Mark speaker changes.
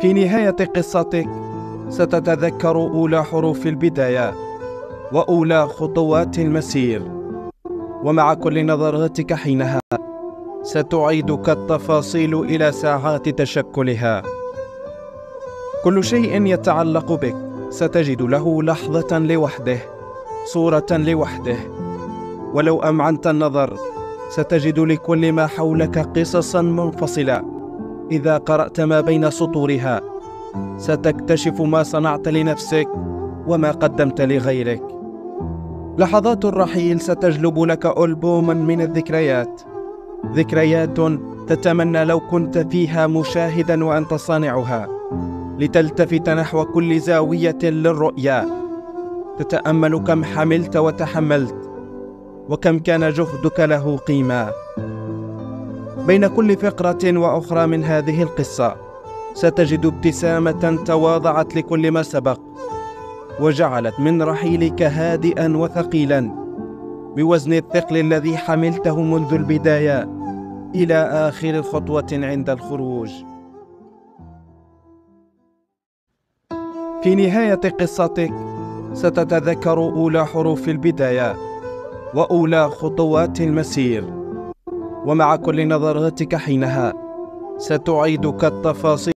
Speaker 1: في نهاية قصتك ستتذكر أولى حروف البداية وأولى خطوات المسير، ومع كل نظراتك حينها ستعيدك التفاصيل إلى ساعات تشكلها. كل شيء يتعلق بك ستجد له لحظة لوحده، صورة لوحده، ولو أمعنت النظر ستجد لكل ما حولك قصصا منفصلة. إذا قرأت ما بين سطورها ستكتشف ما صنعت لنفسك وما قدمت لغيرك. لحظات الرحيل ستجلب لك ألبوما من الذكريات، ذكريات تتمنى لو كنت فيها مشاهدا وأنت صانعها، لتلتفت نحو كل زاوية للرؤيا، تتأمل كم حملت وتحملت وكم كان جهدك له قيمة. بين كل فقرة وأخرى من هذه القصة ستجد ابتسامة تواضعت لكل ما سبق، وجعلت من رحيلك هادئا وثقيلا بوزن الثقل الذي حملته منذ البداية إلى آخر خطوة عند الخروج. في نهاية قصتك ستتذكر أولى حروف البداية وأولى خطوات المسير، ومع كل نظراتك حينها ستعيدك التفاصيل